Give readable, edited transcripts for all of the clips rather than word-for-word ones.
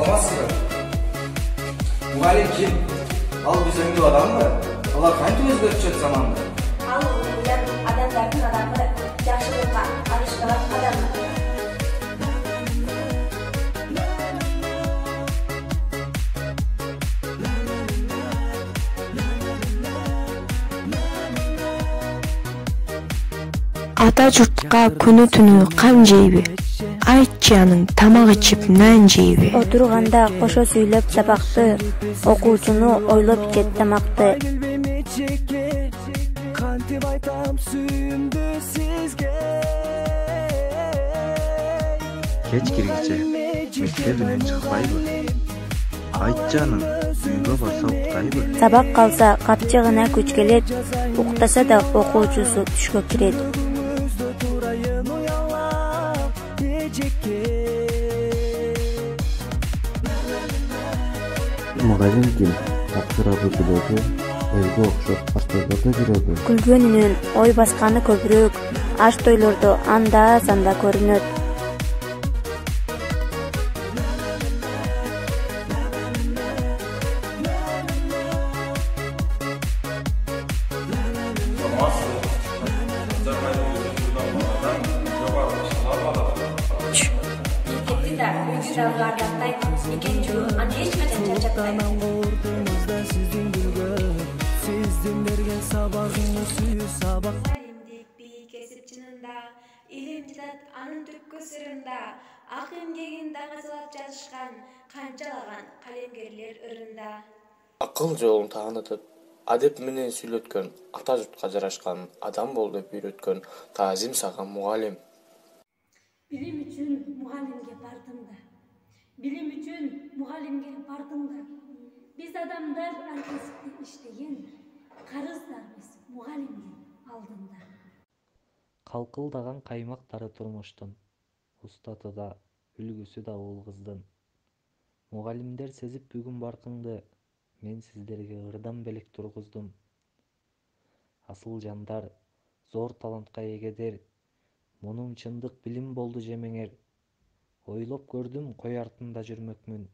Salamazsınlar. Muhalif kim? Al bizim gibi adam mı? Allah kanka özgürtecek zamanda. Al uyan adamların adamı, yaşlılıkla alıştıran adamı. Ата жұртқа күні түні қан жейбі, айтчы анын тамақ ішіп нан жейбі. Отырғанда қошо сүйлөп сабақты, окуучуну ойлоп жет тамақты. Кантип айтам сүйүмдү сизге. Кеч киргиче мектебинен чыкпайбы? Айтчы анын үйгө барса уктайбы? Сабак калса капчыгына күч келет, уктаса да окуучусу түшкө кирет. Muğayim kim? Tapşırabı gülöbü, evde okşop aştoylorda жүрөбү. Күлгөнүнүн ой басканы көбүрөөк, аш тойлордо анда-санда көрүнөт. Анын түпкү сырында ак эмгегин даңазалап жазышкан канчалаган калемгерлер ырында. Акыл жолун таанытып, адеп менен сүйлөткөн, ата журтка жарашкан адам бол деп үйрөткөн таазим сага мугалим. Билим үчүн мугалимге бардым да. Билим үчүн мугалимге бардым да. Биз адамдар ар кесипте иштеген карыздарбыз мугалимдин алдында. Калкылдаган каймактары турмуштун, устаты да, үлгүсү да ул кыздын. Мугалимдер сезип бүгүн баркыңды, мен сиздерге ырдан белек тургуздум. Асыл жандар, зор талантка эгедер, мунун чындык билим болду жемеңер. Ойлоп көрдүм, кой артында жүрмөкмүн,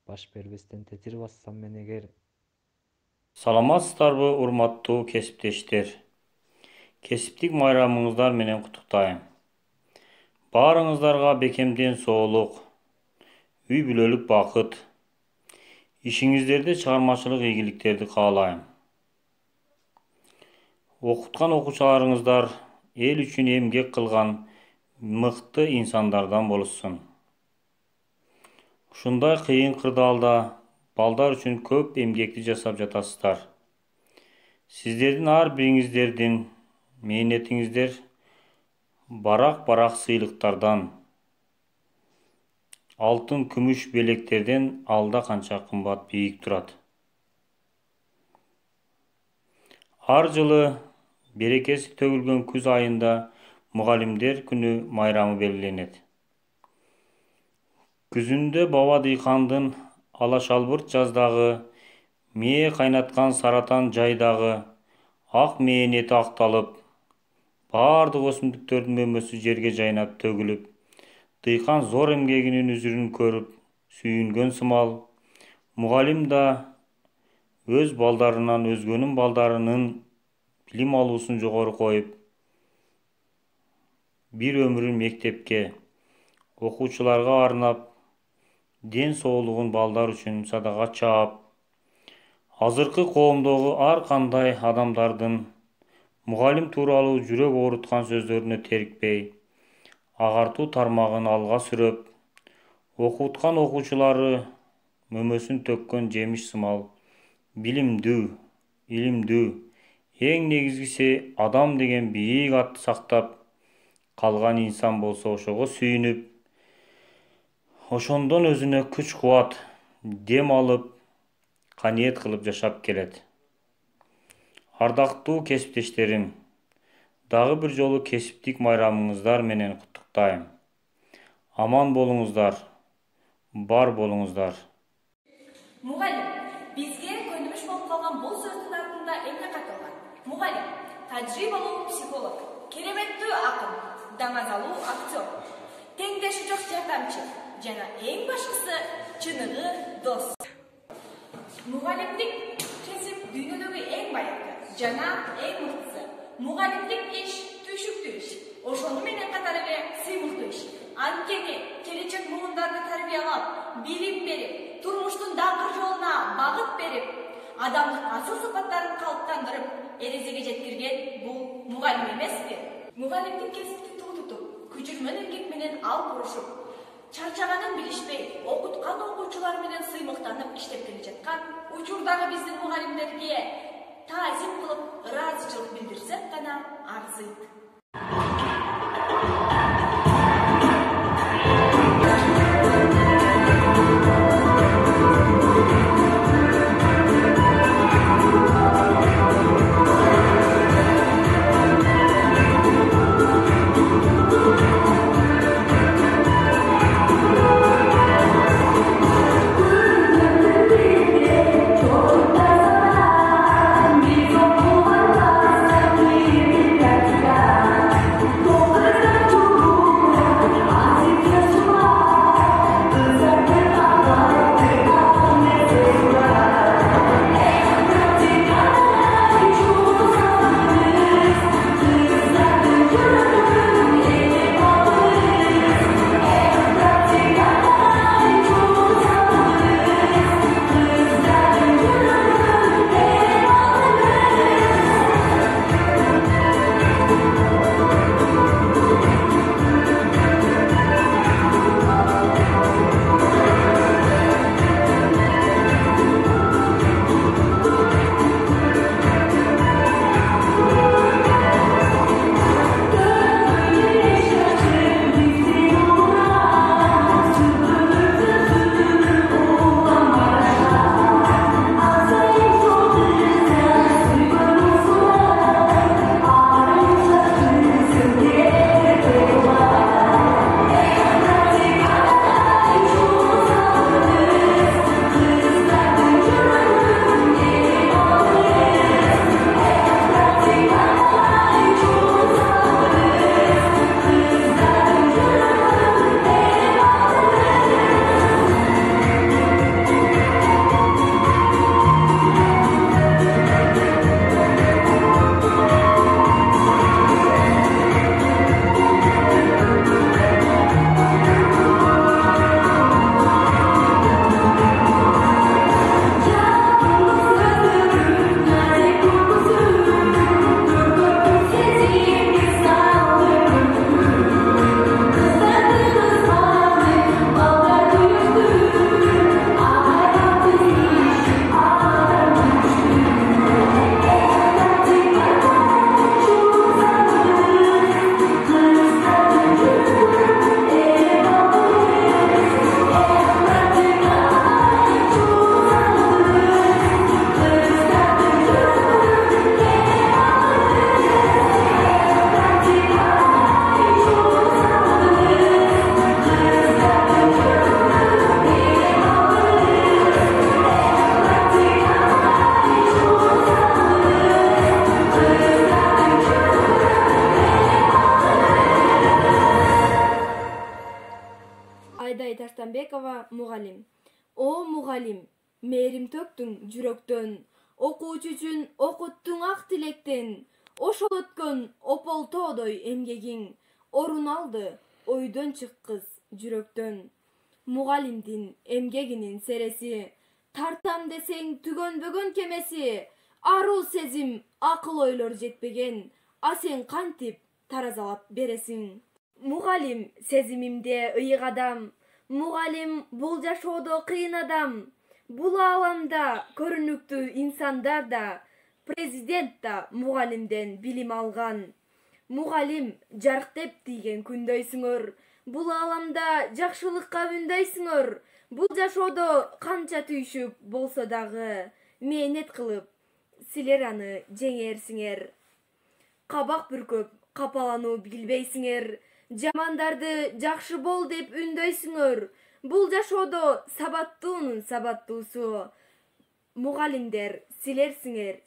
баш бербестен тетир бассам мен эгер. Саламатсыздарбы, урматтуу кесиптештер. Кесиптик майрамыңыздар менен куттуктайм. Баарыңыздарга бекемден соолук, үй бүлөлүк бакыт, ишиңиздерде чыгармачылык ийгиликтерди каалайм. Окуткан окуучуларыңыздар эл үчүн эмгек кылган мыкты инсандардан болушсун. Ушундай кыйын кырдаалда балдар үчүн көп эмгекти жасап жатасыздар. Сиздердин ар бириңиздердин мээнетиңиздер барак сыйлыктардан, алтын күмүш белектерден алда канча кымбат бийик турат. Ар жылы берекеси төгүлгөн күз айында мугалимдер күнү майрамы белгиленет. Күзүндө баба дыйкандын алашалбырт жаздагы, мээ кайнаткан саратан жайдагы ак мээнети акталып, баардык өсүмдүктөрдүн мөмөсү жерге жайнап төгүлүп, дыйкан зор эмгегинин үзүрүн көрүп сүйүнгөн сымал, мугалим да өз балдарынан өзгөнүн балдарынын билим алуусун жогору коюп, бир өмүрүн мектепке, окуучуларга арнап, ден соолугун балдар үчүн садага чаап, азыркы коомдогу ар кандай адамдардын мугалим тууралуу жүрөк ооруткан сөздөрүнө терикпей, агартуу тармагын алга сүрөп, окуткан окуучулары мөмөсүн төккөн жемиш сымал, билимдүү, илимдүү, эң негизгиси адам деген бийик атты сактап калган инсан болсо ошого сүйүнүп, ошондон өзүнө күч кубат, дем алып, каниет кылып жашап келет. Ардактуу кесиптештерим, дагы бир жолу кесиптик майрамыңыздар менен куттуктайм. Аман болуңуздар, бар болуңуздар. Мугалим, бизге көнүмүш болуп калган бул сөздүн артында эмне катылган? Мугалим, тажрыйбалуу психолог, кереметтүү акын, даңазалуу актер, теңдеши жок жардамчы жана эң башкысы чыныгы дос. Mugallimlik kesip dünyadagi eng bayatı, jana eng mıhtысы. Mugallimlik iş, tüşüktü iş. Oşonu menen katarıga sıymıktı iş. Antkeni gelecek muğundarını tarbiyalap, bilim berip, turmuştun dağır yoluna bağıt berip, adamlık asıl sıfatlarını kalıptandırıp, erezege jetkirgen bu mugallim emespi. Mugallimlik kesipti tuu tutup, küçürmen erkek menen al kuruşup, çarçaганын билишпей, окуткан окуучулар менен сыймыктанып иштеп келе жаткан учурдагы биздин мугалимдерге таазим кылып, ыраазычылык билдирсек гана арзыйт. Айдай Таштанбекова мугалим. О мугалим, мээрим төктүң жүрөктөн, окуучу үчүн окуттуң ак тилектен, ошол өткөн опол тоодой эмгегиң, орун алды ойдон чыккыз жүрөктөн. Мугалимдин эмгегинин сереси, тартам десең түгөнбөгөн кемеси, аруу сезим, акыл ойлор жетпеген, а сен кантип таразалап бересиң. Мугалим сезимимде ыйык адам, мугалим бул жашоодо кыйын адам, бул ааламда көрүнүктүү инсандар да, президент да мугалимден билим алган. Мугалим жарктеп тийген күндөйсүңөр, бул ааламда жакшылыкка үндөйсүңөр, бул жашоодо канча түйшүк болсо дагы, мээнет кылып, силер аны жеңерсиңер. Кабак бүркөп, капалануу билбейсиңер, жамандарды жакшы бол деп үндөйсүңөр. Бул жашоодо сабаттуунун сабаттуусу. Мугалимдер силерсиңер.